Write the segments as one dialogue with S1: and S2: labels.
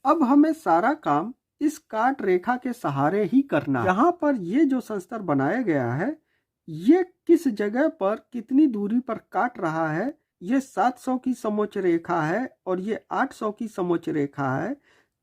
S1: अब हमें सारा काम इस काट रेखा के सहारे ही करना है। यहाँ पर ये जो संस्तर बनाया गया है ये किस जगह पर कितनी दूरी पर काट रहा है, ये 700 की समोच्च रेखा है और ये 800 की समोच्च रेखा है।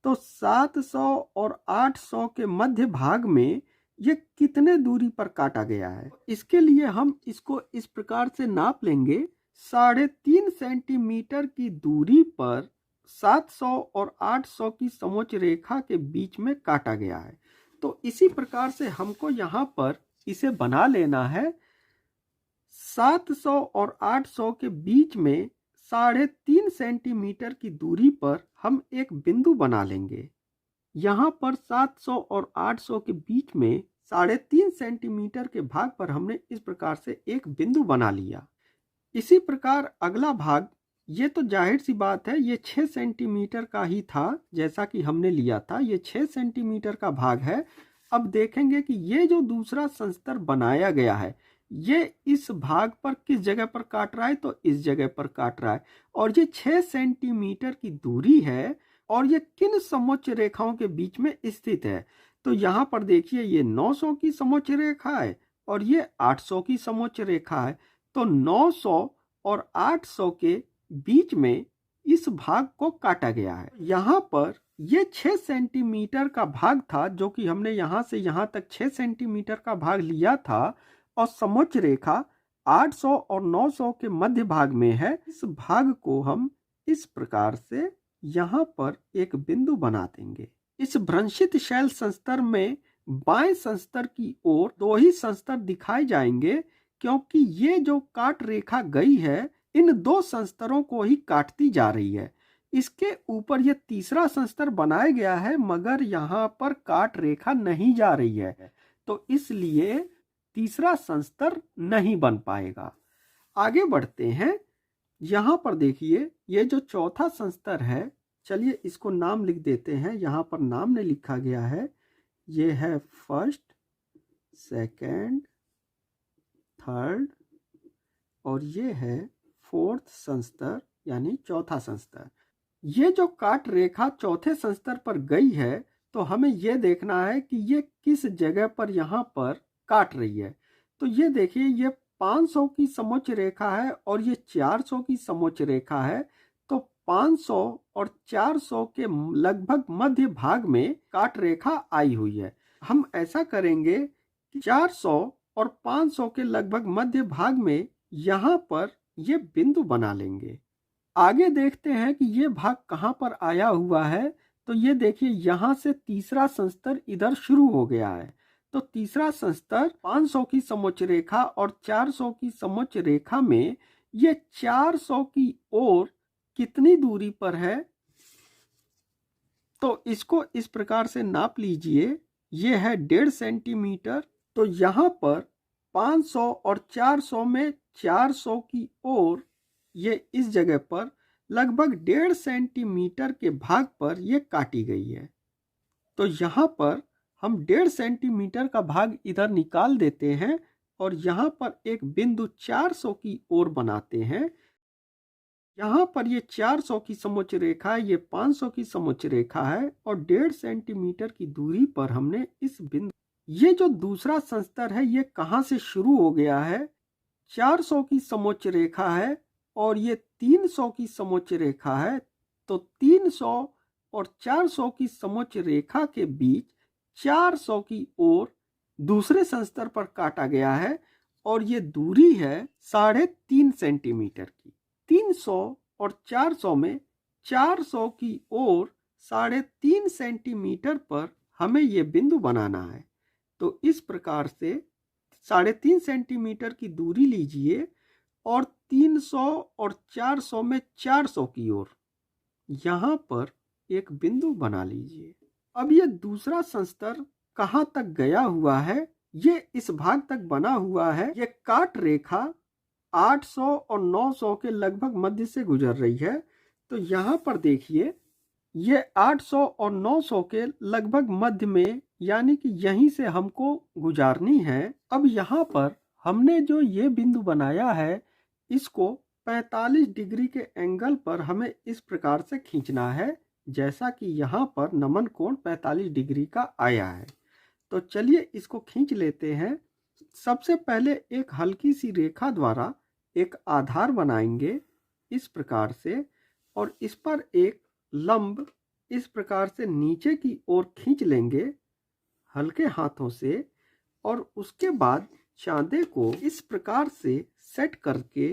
S1: तो 700 और 800 के मध्य भाग में ये कितने दूरी पर काटा गया है, इसके लिए हम इसको इस प्रकार से नाप लेंगे। 3.5 सेंटीमीटर की दूरी पर 700 और 800 की समोच्च रेखा के बीच में काटा गया है। तो इसी प्रकार से हमको यहाँ पर इसे बना लेना है। 700 और 800 के बीच में 3.5 सेंटीमीटर की दूरी पर हम एक बिंदु बना लेंगे। यहाँ पर 700 और 800 के बीच में 3.5 सेंटीमीटर के भाग पर हमने इस प्रकार से एक बिंदु बना लिया। इसी प्रकार अगला भाग, ये तो जाहिर सी बात है ये 6 सेंटीमीटर का ही था जैसा कि हमने लिया था, ये 6 सेंटीमीटर का भाग है। अब देखेंगे कि ये जो दूसरा संस्तर बनाया गया है ये इस भाग पर किस जगह पर काट रहा है, तो इस जगह पर काट रहा है। और ये 6 सेंटीमीटर की दूरी है और ये किन समोच्च रेखाओं के बीच में स्थित है। तो यहाँ पर देखिए ये 900 की समोच्च रेखा है और ये 800 की समोच्च रेखा है। तो 900 और 800 के बीच में इस भाग को काटा गया है। यहाँ पर ये 6 सेंटीमीटर का भाग था जो कि हमने यहाँ से यहाँ तक 6 सेंटीमीटर का भाग लिया था और समोच्च रेखा 800 और 900 के मध्य भाग में है। इस भाग को हम इस प्रकार से यहाँ पर एक बिंदु बना देंगे। इस भ्रंशित शैल संस्तर में बाएं संस्तर की ओर 2 ही संस्तर दिखाए जाएंगे क्योंकि ये जो काट रेखा गई है इन 2 संस्तरों को ही काटती जा रही है। इसके ऊपर ये तीसरा संस्तर बनाया गया है मगर यहाँ पर काट रेखा नहीं जा रही है, तो इसलिए तीसरा संस्तर नहीं बन पाएगा। आगे बढ़ते हैं। यहाँ पर देखिए ये जो चौथा संस्तर है, चलिए इसको नाम लिख देते हैं। यहाँ पर नाम नहीं लिखा गया है, ये है फर्स्ट, सेकंड, थर्ड और ये है फोर्थ संस्तर यानी चौथा संस्तर। ये जो काट रेखा चौथे संस्तर पर गई है तो हमें ये देखना है कि ये किस जगह पर यहाँ पर काट रही है। तो ये देखिए ये 500 की समोच्च रेखा है और ये 400 की समोच्च रेखा है। तो 500 और 400 के लगभग मध्य भाग में काट रेखा आई हुई है। हम ऐसा करेंगे कि 400 और 500 के लगभग मध्य भाग में यहाँ पर ये बिंदु बना लेंगे। आगे देखते हैं कि ये भाग कहाँ पर आया हुआ है। तो ये देखिए यहाँ से तीसरा संस्तर इधर शुरू हो गया है। तो तीसरा संस्तर 500 की समोच्च रेखा और 400 की समोच्च रेखा में ये 400 की ओर कितनी दूरी पर है, तो इसको इस प्रकार से नाप लीजिए। ये है 1.5 सेंटीमीटर। तो यहाँ पर 500 और 400 में 400 की ओर ये इस जगह पर लगभग 1.5 सेंटीमीटर के भाग पर ये काटी गई है। तो यहाँ पर हम 1.5 सेंटीमीटर का भाग इधर निकाल देते हैं और यहाँ पर एक बिंदु 400 की ओर बनाते हैं। यहाँ पर ये 400 की समोच्च रेखा है, ये 500 की समोच्च रेखा है और 1.5 सेंटीमीटर की दूरी पर हमने इस बिंदु, ये जो दूसरा संस्तर है ये कहाँ से शुरू हो गया है, 400 की समोच्च रेखा है और ये 300 की समोच्च रेखा है। तो 300 और 400 की समोच्च रेखा के बीच 400 की ओर दूसरे संस्तर पर काटा गया है और ये दूरी है 3.5 सेंटीमीटर की। 300 और 400 में 400 की ओर 3.5 सेंटीमीटर पर हमें ये बिंदु बनाना है। तो इस प्रकार से 3.5 सेंटीमीटर की दूरी लीजिए और 300 और 400 में 400 की ओर यहाँ पर एक बिंदु बना लीजिए। अब ये दूसरा संस्तर कहाँ तक गया हुआ है, ये इस भाग तक बना हुआ है। ये काट रेखा 800 और 900 के लगभग मध्य से गुजर रही है। तो यहाँ पर देखिए ये 800 और 900 के लगभग मध्य में, यानी कि यहीं से हमको गुजारनी है। अब यहाँ पर हमने जो ये बिंदु बनाया है इसको 45 डिग्री के एंगल पर हमें इस प्रकार से खींचना है। जैसा कि यहाँ पर नमन कोण 45 डिग्री का आया है। तो चलिए इसको खींच लेते हैं। सबसे पहले एक हल्की सी रेखा द्वारा एक आधार बनाएंगे इस प्रकार से, और इस पर एक लंब इस प्रकार से नीचे की ओर खींच लेंगे हल्के हाथों से, और उसके बाद चांदे को इस प्रकार से सेट करके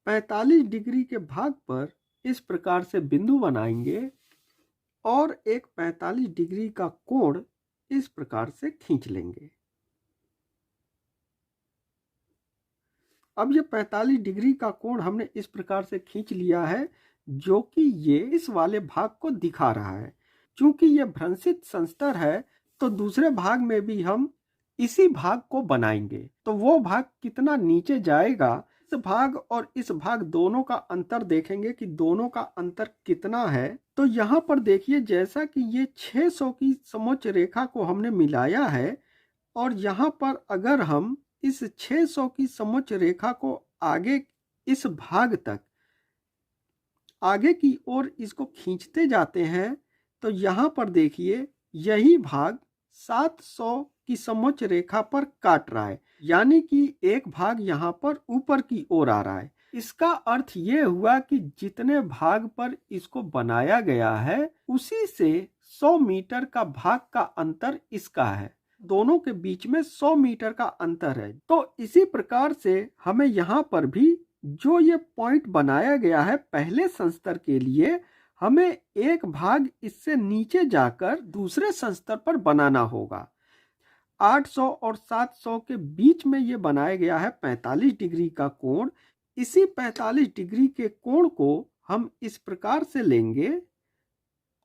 S1: 45 डिग्री के भाग पर इस प्रकार से बिंदु बनाएंगे और एक 45 डिग्री का कोण इस प्रकार से खींच लेंगे। अब ये 45 डिग्री का कोण हमने इस प्रकार से खींच लिया है, जो कि ये इस वाले भाग को दिखा रहा है। चूंकि ये भ्रंशित संस्तर है तो दूसरे भाग में भी हम इसी भाग को बनाएंगे। तो वो भाग कितना नीचे जाएगा, इस भाग और इस भाग दोनों का अंतर देखेंगे कि दोनों का अंतर कितना है। तो यहाँ पर देखिए, जैसा कि ये 600 की समोच्च रेखा को हमने मिलाया है, और यहाँ पर अगर हम इस 600 की समोच्च रेखा को आगे इस भाग तक आगे की ओर इसको खींचते जाते हैं, तो यहाँ पर देखिए यही भाग 700 की समोच्च रेखा पर काट रहा है, यानी कि एक भाग यहाँ पर ऊपर की ओर आ रहा है। इसका अर्थ ये हुआ कि जितने भाग पर इसको बनाया गया है उसी से 100 मीटर का भाग का अंतर इसका है। दोनों के बीच में 100 मीटर का अंतर है। तो इसी प्रकार से हमें यहाँ पर भी जो ये पॉइंट बनाया गया है पहले संस्तर के लिए, हमें एक भाग इससे नीचे जाकर दूसरे संस्तर पर बनाना होगा। 800 और 700 के बीच में ये बनाया गया है 45 डिग्री का कोण। इसी 45 डिग्री के कोण को हम इस प्रकार से लेंगे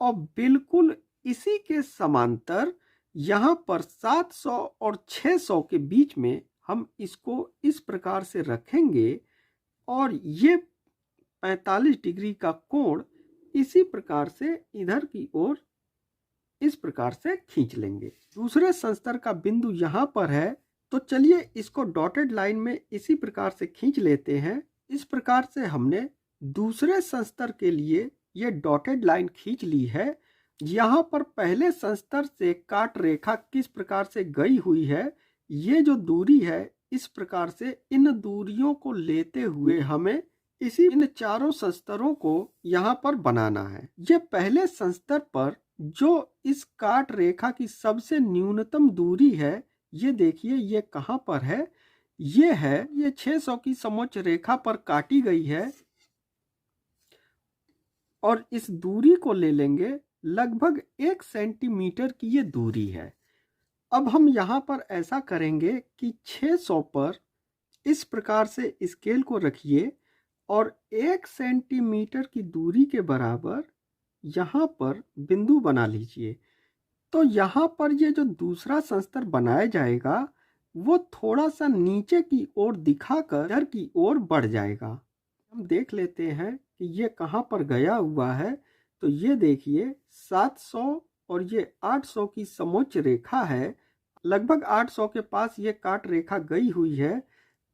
S1: और बिल्कुल इसी के समांतर यहाँ पर 700 और 600 के बीच में हम इसको इस प्रकार से रखेंगे, और ये 45 डिग्री का कोण इसी प्रकार से इधर की ओर इस प्रकार से खींच लेंगे। दूसरे संस्तर का बिंदु यहाँ पर है, तो चलिए इसको डॉटेड लाइन में इसी प्रकार से खींच लेते हैं। इस प्रकार से हमने दूसरे संस्तर के लिए ये डॉटेड लाइन खींच ली है। यहाँ पर पहले संस्तर से काट रेखा किस प्रकार से गई हुई है, ये जो दूरी है इस प्रकार से इन दूरियों को लेते हुए हमें इन चारों संस्तरों को यहाँ पर बनाना है। ये पहले संस्तर पर जो इस काट रेखा की सबसे न्यूनतम दूरी है, ये देखिए ये कहाँ पर है, ये 600 की समोच्च रेखा पर काटी गई है, और इस दूरी को ले लेंगे। लगभग 1 सेंटीमीटर की ये दूरी है। अब हम यहाँ पर ऐसा करेंगे कि 600 पर इस प्रकार से स्केल को रखिए और 1 सेंटीमीटर की दूरी के बराबर यहाँ पर बिंदु बना लीजिए। तो यहाँ पर ये जो दूसरा संस्तर बनाया जाएगा वो थोड़ा सा नीचे की ओर दिखाकर इधर की ओर बढ़ जाएगा। हम देख लेते हैं कि ये कहाँ पर गया हुआ है। तो ये देखिए 700 और ये 800 की समोच्च रेखा है। लगभग 800 के पास ये काट रेखा गई हुई है।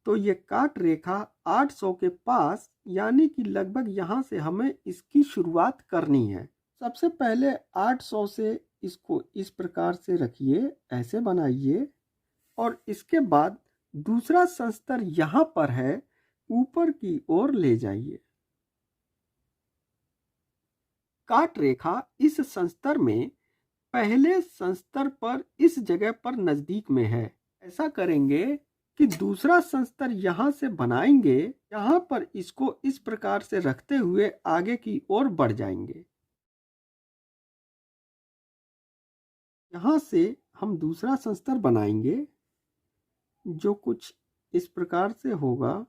S1: तो ये काट रेखा 800 के पास, यानी कि लगभग यहाँ से हमें इसकी शुरुआत करनी है। सबसे पहले 800 से इसको इस प्रकार से रखिए, ऐसे बनाइए, और इसके बाद दूसरा संस्तर यहाँ पर है, ऊपर की ओर ले जाइए। काट रेखा इस संस्तर में पहले संस्तर पर इस जगह पर नजदीक में है। ऐसा करेंगे कि दूसरा संस्तर यहाँ से बनाएंगे, यहाँ पर इसको इस प्रकार से रखते हुए आगे की ओर बढ़ जाएंगे। यहाँ से हम दूसरा संस्तर बनाएंगे जो कुछ इस प्रकार से होगा,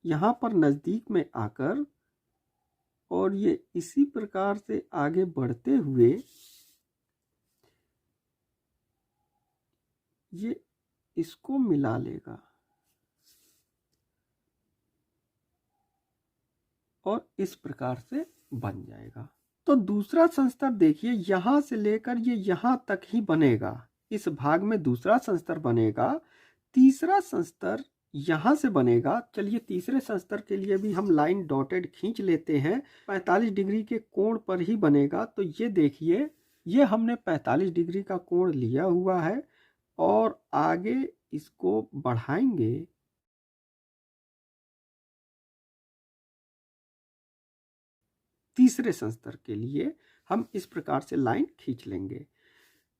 S1: यहाँ पर नजदीक में आकर, और ये इसी प्रकार से आगे बढ़ते हुए ये इसको मिला लेगा और इस प्रकार से बन जाएगा। तो दूसरा संस्तर देखिए, यहाँ से लेकर ये यहाँ तक ही बनेगा। इस भाग में दूसरा संस्तर बनेगा। तीसरा संस्तर यहाँ से बनेगा। चलिए तीसरे संस्तर के लिए भी हम लाइन डॉटेड खींच लेते हैं। 45 डिग्री के कोण पर ही बनेगा। तो ये देखिए, ये हमने 45 डिग्री का कोण लिया हुआ है और आगे इसको बढ़ाएंगे। तीसरे संस्तर के लिए हम इस प्रकार से लाइन खींच लेंगे।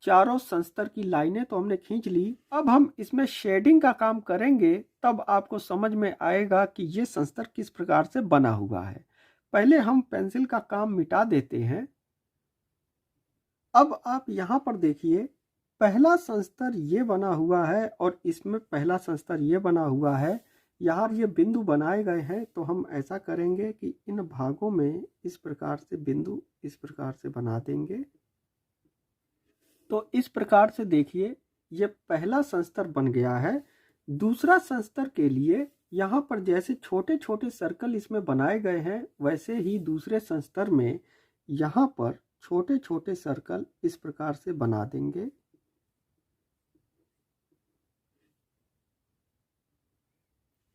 S1: चारों संस्तर की लाइनें तो हमने खींच ली। अब हम इसमें शेडिंग का काम करेंगे, तब आपको समझ में आएगा कि ये संस्तर किस प्रकार से बना हुआ है। पहले हम पेंसिल का काम मिटा देते हैं। अब आप यहाँ पर देखिए, पहला संस्तर ये बना हुआ है और इसमें पहला संस्तर ये बना हुआ है। यहाँ ये बिंदु बनाए गए हैं, तो हम ऐसा करेंगे कि इन भागों में इस प्रकार से बिंदु इस प्रकार से बना देंगे। तो इस प्रकार से देखिए, ये पहला संस्तर बन गया है। दूसरा संस्तर के लिए यहाँ पर जैसे छोटे छोटे सर्कल इसमें बनाए गए हैं, वैसे ही दूसरे संस्तर में यहाँ पर छोटे छोटे सर्कल इस प्रकार से बना देंगे।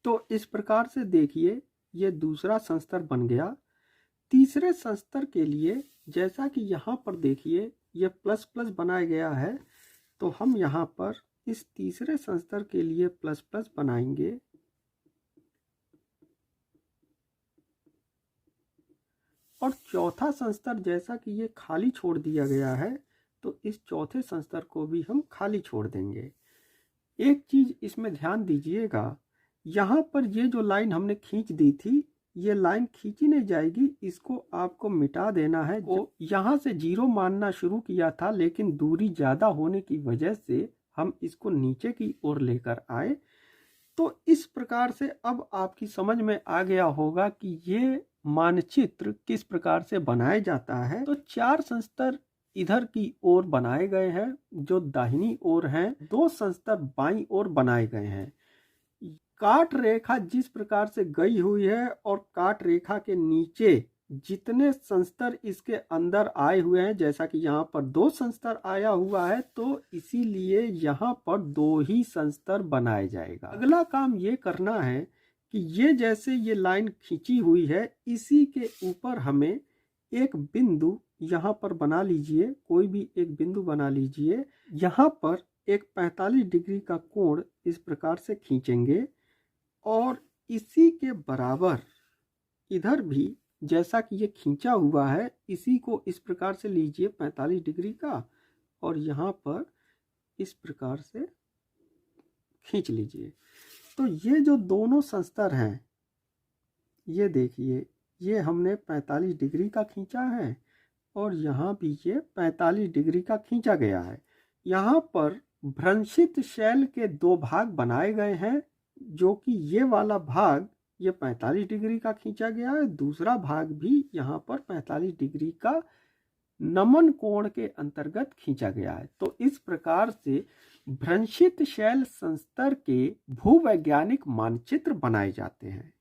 S1: तो इस प्रकार से देखिए, ये दूसरा संस्तर बन गया। तीसरे संस्तर के लिए जैसा कि यहाँ पर देखिए, ये प्लस प्लस बनाया गया है, तो हम यहाँ पर इस तीसरे संस्तर के लिए प्लस प्लस बनाएंगे। और चौथा संस्तर जैसा कि ये खाली छोड़ दिया गया है, तो इस चौथे संस्तर को भी हम खाली छोड़ देंगे। एक चीज इसमें ध्यान दीजिएगा, यहाँ पर ये जो लाइन हमने खींच दी थी, ये लाइन खींची नहीं जाएगी, इसको आपको मिटा देना है। वो यहाँ से 0 मानना शुरू किया था, लेकिन दूरी ज़्यादा होने की वजह से हम इसको नीचे की ओर लेकर आए। तो इस प्रकार से अब आपकी समझ में आ गया होगा कि ये मानचित्र किस प्रकार से बनाया जाता है। तो 4 संस्तर इधर की ओर बनाए गए हैं जो दाहिनी ओर हैं, 2 संस्तर बाईं ओर बनाए गए हैं। काट रेखा जिस प्रकार से गई हुई है और काट रेखा के नीचे जितने संस्तर इसके अंदर आए हुए हैं, जैसा कि यहाँ पर 2 संस्तर आया हुआ है, तो इसीलिए यहाँ पर 2 ही संस्तर बनाया जाएगा। अगला काम ये करना है कि ये जैसे ये लाइन खींची हुई है, इसी के ऊपर हमें एक बिंदु यहाँ पर बना लीजिए। कोई भी एक बिंदु बना लीजिए। यहाँ पर एक 45 डिग्री का कोण इस प्रकार से खींचेंगे और इसी के बराबर इधर भी जैसा कि ये खींचा हुआ है, इसी को इस प्रकार से लीजिए 45 डिग्री का, और यहाँ पर इस प्रकार से खींच लीजिए। तो ये जो दोनों संस्तर हैं, ये देखिए, ये हमने 45 डिग्री का खींचा है और यहाँ भी ये 45 डिग्री का खींचा गया है। यहाँ पर भ्रंशित शैल के 2 भाग बनाए गए हैं, जो कि ये वाला भाग ये 45 डिग्री का खींचा गया है, दूसरा भाग भी यहाँ पर 45 डिग्री का नमन कोण के अंतर्गत खींचा गया है। तो इस प्रकार से भ्रंशित शैल संस्तर के भूवैज्ञानिक मानचित्र बनाए जाते हैं।